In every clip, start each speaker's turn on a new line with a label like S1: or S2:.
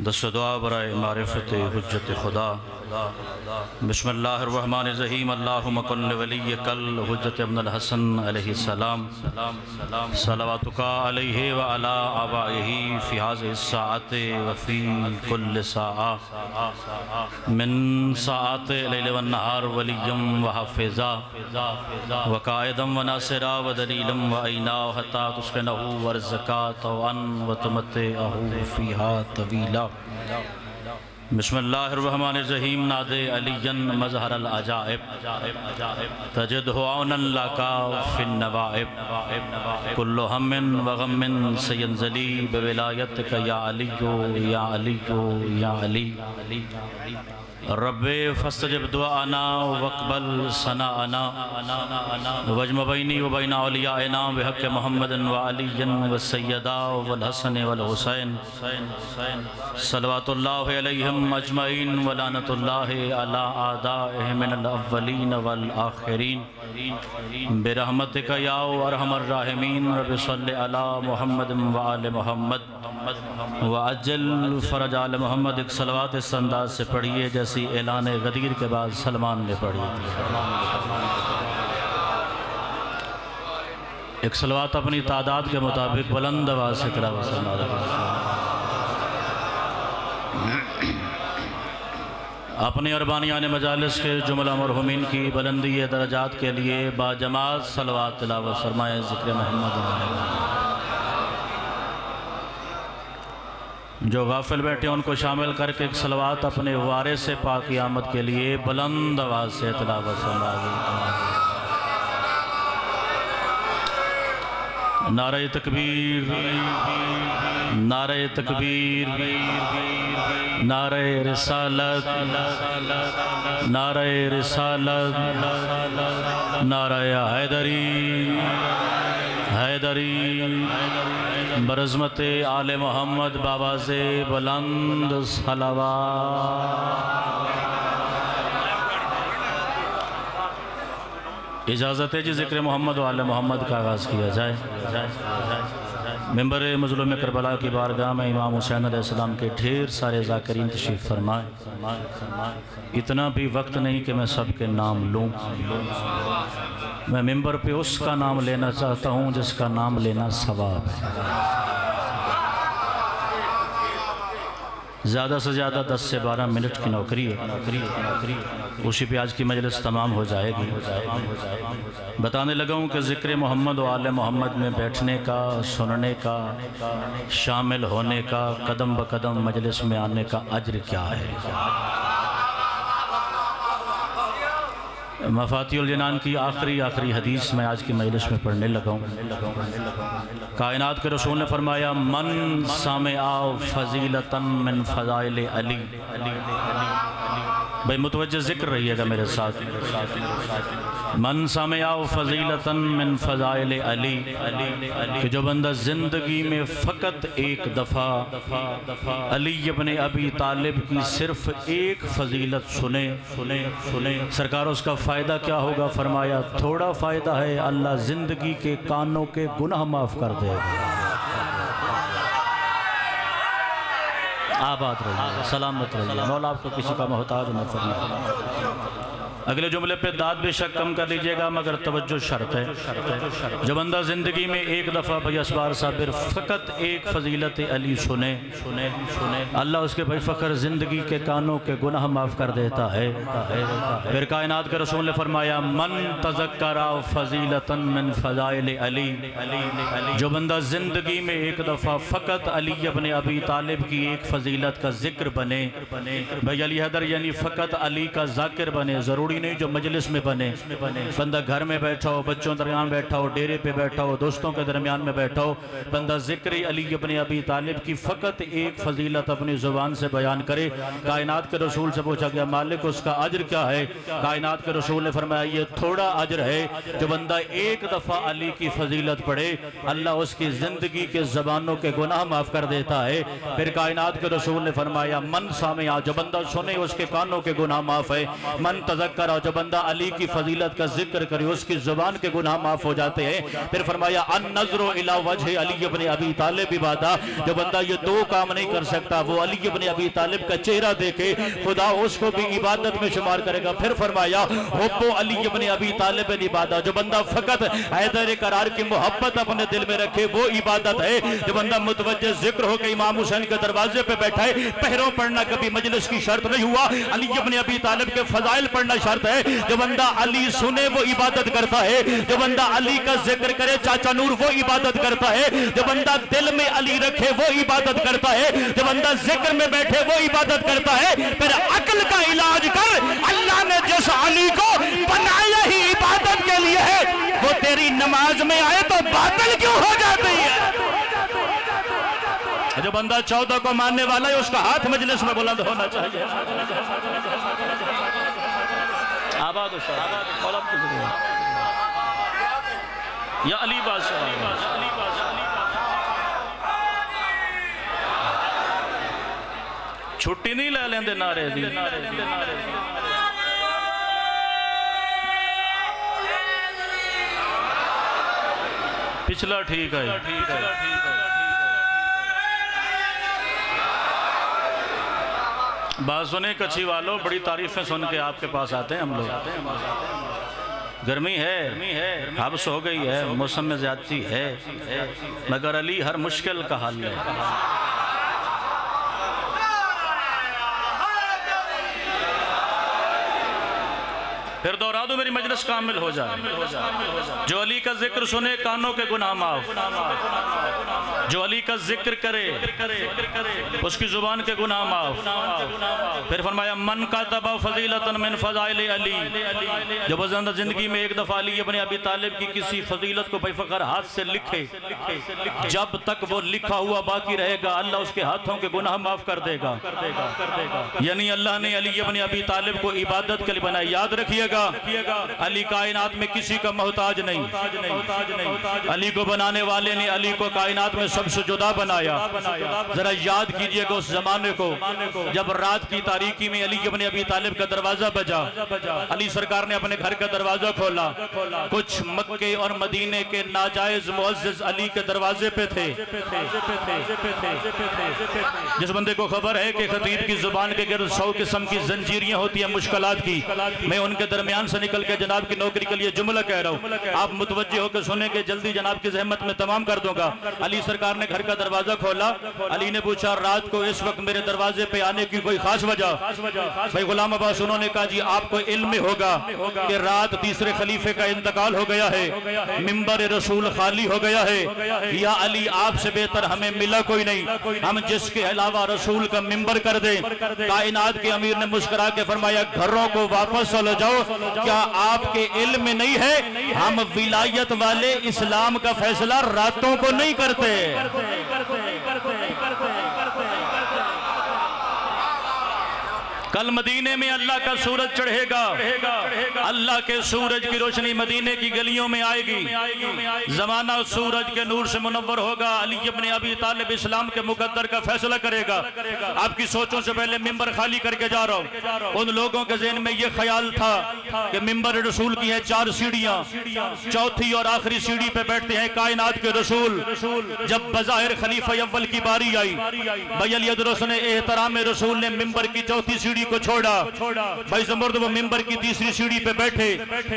S1: दस्त दुआ बराए मारिफत हुज्जत खुदा। बिस्मिल्लाहिर्रहमानिर्रहीम। अल्लाहुम्मा कुल्लि वलिय्यकल हुज्जत इब्नुल हसन अलैहिस्सलाम सलवातुका अलैहि व अला आबाइही फ़ी हाज़िहि स्साअति व फ़ी कुल्लि साअ मिन साअति लैल व नहार वलिय्यम व हाफ़िज़ा व काइदम व नासिरा व दलीलम व ऐना हत्ता तुस्किनहु वर्ज़का तौअन व तुमत्तिअहु फ़ीहा तवीला। बिस्मिल्लाहिर्रहमानिर्रहीम। नादे अलियन मज़हरल अजाइब तजिदहु औनन लका फ़िन नवाइब कुल्लु हम्मिन व गम्मिन सयंज़ली बिविलायतिका या अलिय्यो या अलिय्यो या अली। रब्बे फस्तजिब दुआना वक़्बल सनाअना वजम बैनी व बैन औलियाइना बिहक़्क़ि मुहम्मदिन व अलिय्यिन व सय्यदा वल हसन वल हुसैन सलवातुल्लाहि अलैहिम अजमईन व लानतुल्लाहि अला आदाइहिम मिनल अव्वलीन वल आखिरीन बिरहमतिका या अरहमर राहिमीन। रब्बि सल्लि अला मुहम्मदिन व आलि मुहम्मद व अज्जिल फ़रज आल मुहम्मद। एक सलवात इस अंदाज से पढ़िए जैसी ऐलान गदीर के बाद सलमान ने पढ़ी थी। एक सलवात अपनी तादाद के मुताबिक बुलंद आवाज़ से करा। अपनी अरबानियान मजालिस के जुमला मरहुमीन की बुलंदी दरजात के लिए बाजमात सलवात तिलावत फरमाए। ज़िक्र मोहम्मद। जो गाफिल बैठे उनको शामिल करके एक सलवात अपने वारिस से पाक क़यामत के लिए बुलंद आवाज़ से तिलावत फरमाए। नारे तकबीर, नारे तकबीर, नारे रिसालत, नारे रिसालत, नारे हैदरी, हैदरी बरज़मत आले मोहम्मद बाबा से बुलंद सलावत। इजाज़त है जी ज़िक्र मोहम्मद व आले मोहम्मद का आगाज़ किया जाए। मिंबर मज़लूम करबला की बारगाह में इमाम हुसैन अलैहिस्सलाम के ढेर सारे ज़ाकिरीन तशरीफ़ फरमाए। इतना भी वक्त नहीं कि मैं सबके नाम लूँ। मैं मिंबर पे उसका नाम लेना चाहता हूँ जिसका नाम लेना सवाब है। ज़्यादा से ज़्यादा 10 से 12 मिनट की नौकरी है। उसी पे आज की मजलिस तमाम हो जाएगी। बताने लगा हूँ कि ज़िक्र मोहम्मद व आले मोहम्मद में बैठने का, सुनने का, शामिल होने का, कदम ब कदम मजलिस में आने का अज्र क्या है। मफातिहुल जिनान की आखिरी हदीस में आज की मजलिस में पढ़ने लगा हूँ। कायनात के रसूल ने फरमाया मन सामिआ फजीलतन मिन फ़ज़ाइल अली। भाई मुतवज्जह ज़िक्र रहिएगा मेरे साथ। मन सामिआ फजीलतन मिन फ़ज़ाइल अली कि जो बंदा ज़िंदगी में फ़कत एक दफ़ा अली इब्न अबी तालिब की सिर्फ एक फजीलत सुने सरकार उसका फ़ायदा क्या होगा। फरमाया थोड़ा फ़ायदा है, अल्लाह ज़िंदगी के कानों के गुनाह माफ़ कर देगा। आबाद रहिए, सलामत रहिए, मौला आपको किसी का मोहताज न फरमाए। अगले जुमले पे दाद बेशक कम कर लीजिएगा मगर तवज्जो शर्त है। जो बंदा ज़िंदगी में एक दफ़ा भाई असबार साबिर फ़कत एक फ़जीलत अली सुने अल्लाह उसके भाई फ़ख्र ज़िंदगी के कानों के गुनाह माफ़ कर देता है। फिर कायनात के रसूल ने फरमाया मन तज़क्करा फ़जीलतन मिन फ़ज़ाइल अली। जो बंदा ज़िंदगी में एक दफ़ा फ़कत अली इब्न अबी तालिब की एक फ़जीलत का ज़िक्र बने, भाई अली हैदर यानी फ़कत अली का ज़ाकिर बने। ज़रूरी नहीं जो मजलिस में बने, बंदा घर में बैठा हो, बच्चों दरमियान बैठा हो, डेरे पे बैठा हो, दोस्तों के दरमियान में बैठा हो, बंदा ज़िक्र अली इब्न अबी तालिब की फ़कत एक फ़जीलत अपनी ज़ुबान से बयान करे। कायनात के रसूल से पूछा गया मालिक उसका अज्र क्या है। कायनात के रसूल ने फरमाया ये थोड़ा अज्र है। जो बंदा एक दफ़ा अली की फ़जीलत पढ़े अल्लाह उसकी ज़िंदगी के ज़बानों के गुनाह माफ़ कर देता है। फिर कायनात के रसूल ने फरमाया मन सामिआ, जो बंदा सुने उसके कानों के गुनाह माफ़ है। मन तज़क्कर कर आओ। जब बंदा अली की फजीलत का जिक्र करे उसकी जुबान के गुनाह माफ हो जाते हैं। फिर फरमाया अन नजरो इला वजह अली इब्न अबी तालिब इबादा, जो बंदा ये दो काम नहीं कर सकता वो अली इब्न अबी तालिब का चेहरा देखे खुदा उसको भी इबादत में शुमार करेगा। फिर फरमाया हुब्बु अली इब्न अबी तालिब इबादा, जो बंदा फकत हैदर करार की मोहब्बत अपने दिल में रखे वो इबादत है। जो बंदा मुतवज्जे जिक्र हो के इमाम हुसैन के दरवाजे पे बैठा है, पहरों पढ़ना कभी मजलिस की शर्त नहीं हुआ, अली इब्न अबी तालिब के फजाइल पढ़ना शर्त है। जो बंदा अली सुने वो इबादत करता है, जो बंदा अली का जिक्र करे चाचा नूर वो इबादत करता है, जो बंदा दिल में अली रखे वो इबादत करता है, जो बंदा जिक्र में बैठे वो इबादत करता है। फिर अक्ल का इलाज कर, अल्लाह ने जिस अली को बनाया ही इबादत के लिए है वो तेरी नमाज में आए तो बातिल क्यों हो जाती है। जो बंदा 14 को मानने वाला है उसका हाथ मजलिस में बुलंद होना चाहिए। आबाद या अली बादशाह छुट्टी नहीं ले लेंदे नारे दी। पिछला ठीक है, ठीक है। बात सुने कच्ची वालों, बड़ी तारीफें सुन के आपके पास आते हैं हम लोग। गर्मी है, हब्स हो गई है, मौसम में ज्यादती है, मगर अली हर मुश्किल का हल है। फिर दोहरा दो मेरी मजलिस कामिल हो जाए। जो अली का जिक्र सुने कानों के गुनाह माफ, जो अली का जिक्र करे उसकी जुबान के गुनाह माफ। फिर फरमाया मन का तबा फजीलतन मिन फजाइल अली, जो बज़िंदा जिंदगी में एक दफा अली इब्न अबी तालिब की किसी फजीलत को बेफकर हाथ से लिखे, जब तक वो लिखा हुआ बाकी रहेगा अल्लाह उसके हाथों के गुनाह माफ कर देगा। यानी अल्लाह ने अली इब्न अबी तालिब को इबादत के लिए बनाया। याद रखिएगा अली कायनात में किसी का मोहताज नहीं। अली को बनाने वाले ने अली को कायनात में सबसे जुदा बनाया। जरा याद कीजिएगा उस जमाने को जब रात की तारीकी में अली इब्न अबी तालिब का दरवाजा बजा। अली सरकार ने अपने घर का दरवाजा खोला। कुछ मक्के और मदीने के नाजायज मुअज्जिज अली के दरवाजे पे थे। जिस बंदे को खबर है कि खतीब की जुबान के गिर्द 100 किस्म की जंजीरियां होती हैं मुश्किलात की, मैं उनके दरमियान से निकल के जनाब की नौकरी के लिए जुमला कह रहा हूँ, आप मुतवज्जे होकर सुनेंगे, जल्दी जनाब की ज़हमत में तमाम कर दूंगा। अली सरकार ने घर का दरवाजा खोला। अली ने पूछा रात को इस वक्त मेरे दरवाजे पे आने की कोई खास वजह? भाई गुलाम अब्बास उन्होंने कहा जी आपको इल्म होगा कि रात तीसरे खलीफे का इंतकाल हो गया है, मिंबर रसूल खाली हो गया है। या अली आपसे बेहतर हमें मिला कोई नहीं, हम जिसके अलावा रसूल का मिंबर कर दें। कायनात के अमीर ने मुस्कुरा के फरमाया घरों को वापस चले जाओ, क्या आपके इल्म में नहीं है हम विलायत वाले इस्लाम का फैसला रातों को नहीं करते। कल मदीने में अल्लाह का सूरज चढ़ेगा, अल्लाह के सूरज की रोशनी मदीने की गलियों में आएगी, जमाना सूरज के नूर से मुनव्वर होगा। अली इब्न अबी तालिब इस्लाम के मुकद्दर का फैसला करेगा। आपकी सोचों से पहले मिंबर खाली करके जा रहा हूँ। उन लोगों के ज़हन में यह ख्याल था कि मिंबर रसूल की है 4 सीढ़ियाँ, चौथी और आखिरी सीढ़ी पे बैठते हैं कायनात के रसूल। जब बज़ाहिर खलीफा अव्वल की बारी आई, भाई अदरस ने एहतराम रसूल ने मिंबर की चौथी सीढ़ी को छोड़ा, भाई ज़मर्द वो मिंबर की तीसरी सीढ़ी पे बैठे।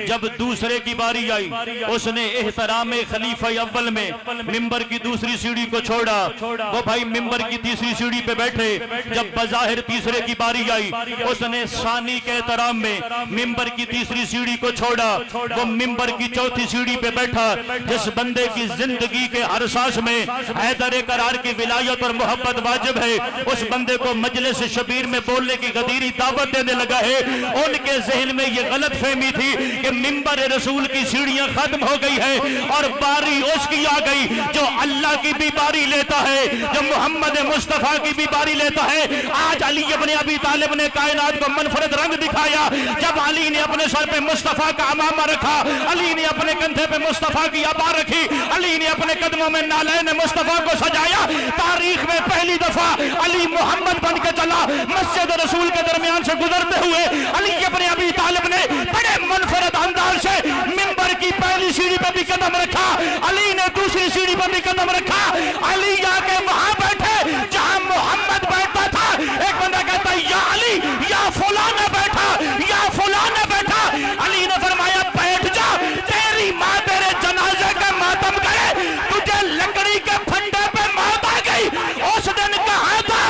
S1: जब दूसरे की बारी आई उसने एहतराम खलीफा अव्वल में मिंबर की दूसरी सीढ़ी को छोड़ा, वो भाई मिंबर की तीसरी सीढ़ी पे बैठे। जब बज़ाहिर तीसरे की बारी आई उसने सानी के एहतराम में मिंबर की तीसरी सीढ़ी को छोड़ा, वो मिंबर की चौथी सीढ़ी पे बैठा। जिस बंदे की जिंदगी के हर सांस में हैदर करार की विलायत और मोहब्बत वाजिब है, उस बंदे को मजलिस शबीर में बोलने की गदीरी दावत देने लगा है। उनके जहन में यह गलत फहमी थी कि मिंबर रसूल की सीढ़ियां खत्म हो गई है और बारी उसकी आ गई जो अल्लाह की भी बारी लेता है, जो मोहम्मद मुस्तफा की भी बारी लेता है। आज अली इब्न अबी तालिब ने कायनात को मनफरद रंग दिखाया। जब अली ने अपने सर पे मुस्तफा का अमामा रखा, अली ने अपने कंधे पे मुस्तफा की अबा रखी, अली ने अपने कदमों में नालैन मुस्तफा को सजाया। तारीख में पहली दफा अली मोहम्मद बन के चला, मस्जिद रसूल के दरमियान से गुजरते हुए अली इब्न अबी तालिब ने बड़े मुनफरद अंदाज से मिंबर की पहली सीढ़ी पर भी कदम रखा, अली ने दूसरी सीढ़ी पर भी कदम रखा। अली जाके वहां बैठे जहां मोहम्मद बैठता था। एक बंदा कहता या अली या फलाना बैठा, या फलाना बैठा। अली ने फरमाया बैठ जा, तेरी माँ तेरे जनाजे का मातम करे, तुझे लकड़ी के फंडे पे मौत आ गई। उस दिन कहा था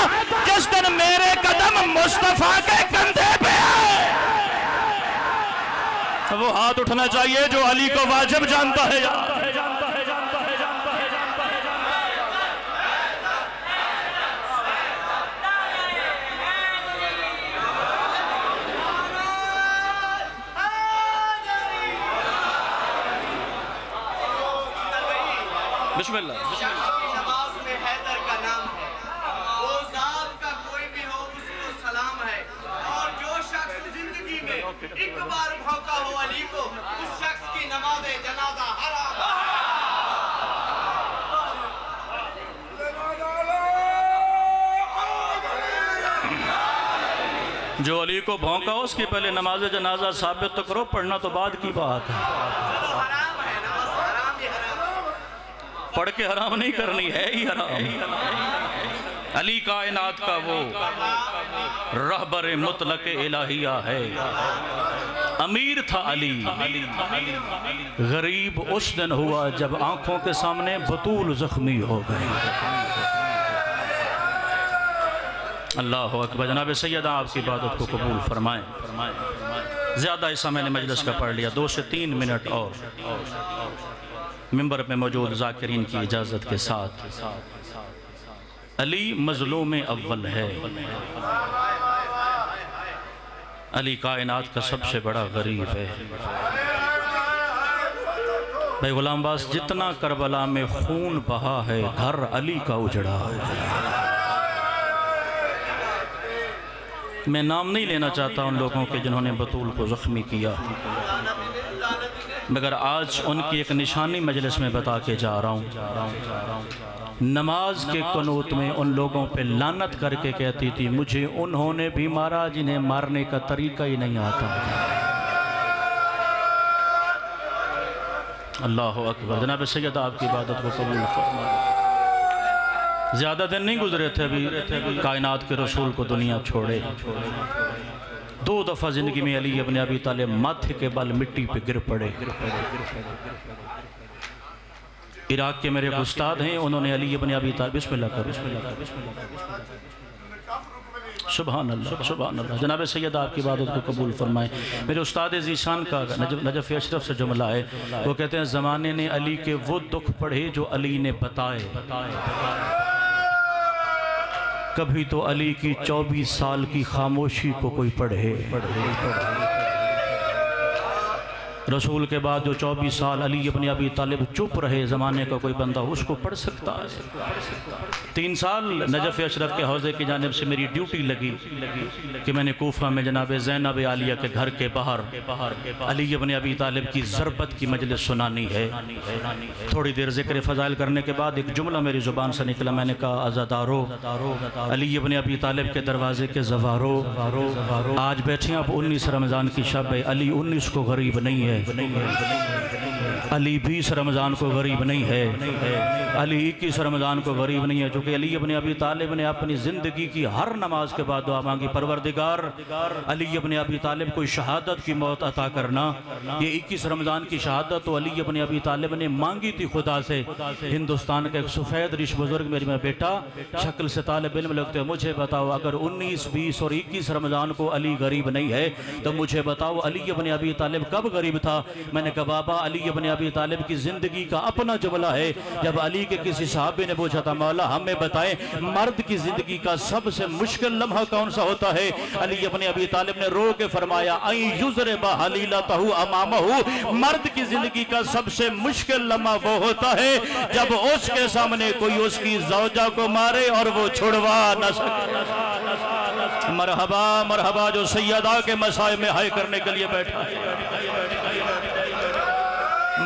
S1: जिस दिन मेरे कदम मुस्तफा के कंधे पे है। वो हाथ उठना चाहिए जो अली को वाजिब जानता है। बिस्मिल्लाह।
S2: नमाज में हैदर का नाम है, वो जात का कोई भी हो उसको सलाम है। और जो शख्स जिंदगी में एक बार भौंका हो अली को, उस शख्स की नमाज जनाजा हराम।
S1: जो अली को भौंका उसकी पहले नमाज जनाजा साबित तो करो, पढ़ना तो बाद की बात है।
S2: हराम है, नमाज हराम ही हराम,
S1: पढ़ के हराम नहीं करनी है ही हराम। अली कायनात का वो रहबर मुतलक इलाहिया है। अमीर था अली, गरीब उस दिन हुआ जब आंखों के सामने बतूल जख्मी हो गई। अल्लाह अकबर। जनाब सैयदा आपकी इबादत को कबूल फरमाएं। ज़्यादा हिस्सा मैंने मजलिस का पढ़ लिया, 2 से 3 मिनट और मिंबर पे मौजूद ज़ाकिरीन की इजाज़त के साथ। अली मज़लूम अव्वल है, अली कायनात का सबसे बड़ा गरीब है। भाई गुलाम अब्बास, जितना करबला में खून बहा है घर अली का उजड़ा है। मैं नाम नहीं लेना चाहता उन लोगों के जिन्होंने बतूल को ज़ख्मी किया, मगर आज उनकी एक निशानी मजलिस में बता के जा रहा हूँ। नमाज के कुनूत में उन लोगों पे लानत करके कहती थी मुझे उन्होंने भी मारा जिन्हें मारने का तरीका ही नहीं आता। अल्लाह अकबर। जनाब सैयद आपकी इबादत को कबूल फरमाए। ज़्यादा दिन नहीं गुजरे थे अभी कायनात के रसूल को दुनिया छोड़े। 2 दफ़ा ज़िंदगी में अली इब्न अबी तालिब माथे के बल मिट्टी पे गिर पड़े। इराक के मेरे उस्ताद हैं, उन्होंने अली इब्न अबी तालिब, बिस्मिल्लाह करो, सुभान अल्लाह सुभान अल्लाह। जनाब सैयद आपकी इबादत को कबूल फरमाएं। मेरे उस्ताद ज़ीशान का नजफ़ अशरफ से जुमला है, वो कहते हैं ज़माने ने अली के वो दुख पढ़े जो अली ने बताए। कभी तो अली की 24 साल की खामोशी को कोई पढ़े। रसूल के बाद जो 24 साल अली इब्न अबी तालिब चुप रहे, ज़माने का कोई बंदा उसको पढ़ सकता है। 3 साल नजफ़ अशरफ के हौज़े की जानिब से मेरी ड्यूटी लगी कि मैंने कोफा में जनाब ज़ैनब आलिया के घर के बाहर अली इब्न अबी तालिब की ज़रबत की मजलिस सुनानी है। थोड़ी देर ज़िक्र फ़ज़ाइल करने के बाद एक जुमला मेरी ज़ुबान से निकला, मैंने कहा अज़ादारो अली इब्न अबी तालिब के दरवाज़े के ज़वारो, आज बैठे आप 19 रमज़ान की शब है। अली 19 को गरीब नहीं है, अली 20 रमज़ान को गरीब नहीं है, अली 21 रमज़ान को गरीब नहीं है। चूँकि अली इब्न अबी तालिब ने अपनी ज़िंदगी की हर नमाज के बाद दुआ मांगी, परवरदिगार अली इब्न अबी तालिब को शहादत की मौत अता करना। ये 21 रमज़ान की शहादत तो अली इब्न अबी तालिब ने मांगी थी खुदा से। हिंदुस्तान का एक सफ़ेद रिश बुजुर्ग मेरा बेटा शक्ल से तालिब इल्म लगते हो, मुझे बताओ अगर 19, 20 और 21 रमज़ान को अली गरीब नहीं है तो मुझे बताओ अली इब्न अबी तालिब कब गरीब था। मैंने कहा बाबा अली इब्न अबी तालिब की ज़िंदगी का अपना जुमला है। जब अली के किसी सहाबे ने पूछा था मौला हमें बताएं मर्द की ज़िंदगी का सबसे मुश्किल लम्हा कौन सा होता है, अली इब्न अबी तालिब ने रो के फरमाया आई युज़रबा हलीलतहु अमामहु, मर्द की ज़िंदगी का सबसे मुश्किल लम्हा वो होता है जब उसके सामने कोई उसकी ज़ौजा को मारे और वो छुड़वा न सके। मरहबा मरहबा जो सैयदा के मसाए में हाय करने के लिए बैठा है।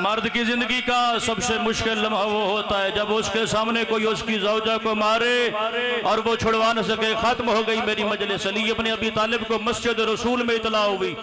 S1: मर्द की जिंदगी का सबसे मुश्किल लम्हा वो होता है जब उसके सामने कोई उसकी ज़ौजा को मारे और वो छुड़वा न सके। खत्म हो गई मेरी मजलिस। अली इब्न अबी तालिब को मस्जिद रसूल में इतला हुई।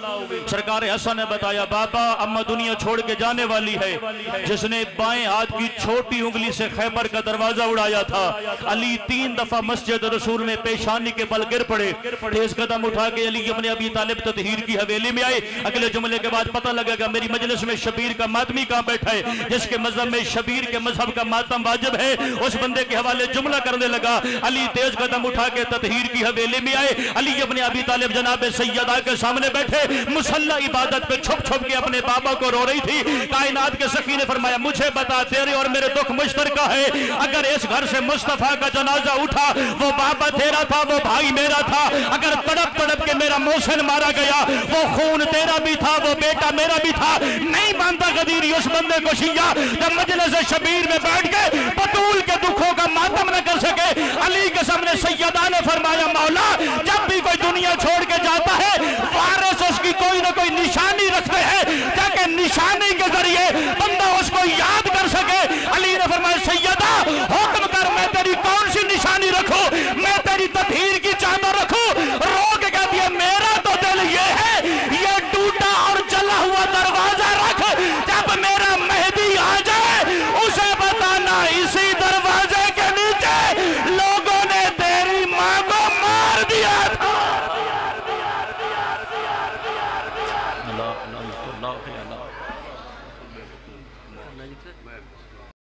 S1: सरकार हसन ने बताया, बाबा अम्मा दुनिया छोड़ के जाने वाली है, जिसने बाएं हाथ की छोटी उंगली से खैबर का दरवाजा उड़ाया था। अली 3 दफा मस्जिद रसूल में पेशानी के बल गिर पड़े। तेज कदम उठा के अली इब्न अबी तालिब ततहीर की हवेली में आए। अगले जुमले के बाद पता लगेगा मेरी मजलिस में शबीर का मातमी कहां बैठा है। जिसके मजहब में शबीर के मजहब का मातम वाजिब है, उस बंदे के हवाले जुमला करने लगा। अली तेज कदम उठा के ततहीर की हवेली में आए। अली इब्न अबी तालिब जनाब सैयदा के सामने बैठे, मुसल्ला इबादत पे छुप छुप के अपने बाबा को रो रही थी। कायनात के सखी ने फरमाया, मुझे बता, तेरे और मेरे दुख मुश्तरका है। अगर इस घर से मुस्तफा का जनाजा उठा, वो बाबा तेरा था, वो भाई मेरा था। अगर तड़प तड़प के मेरा मोहसिन मारा गया, वो खून तेरा भी था, वो बेटा मेरा भी था। नहीं मानता गदीरी उस बंदे को शिया जब मजलिस शबीर में बैठ के बतूल के दुखों का मातम न कर सके। अली के सामने सैयदा ने फरमाया, मौला जब भी कोई दुनिया छोड़ के जाता है, वारिस उसकी कोई ना कोई निशानी रखते हैं, ताकि निशानी के जरिए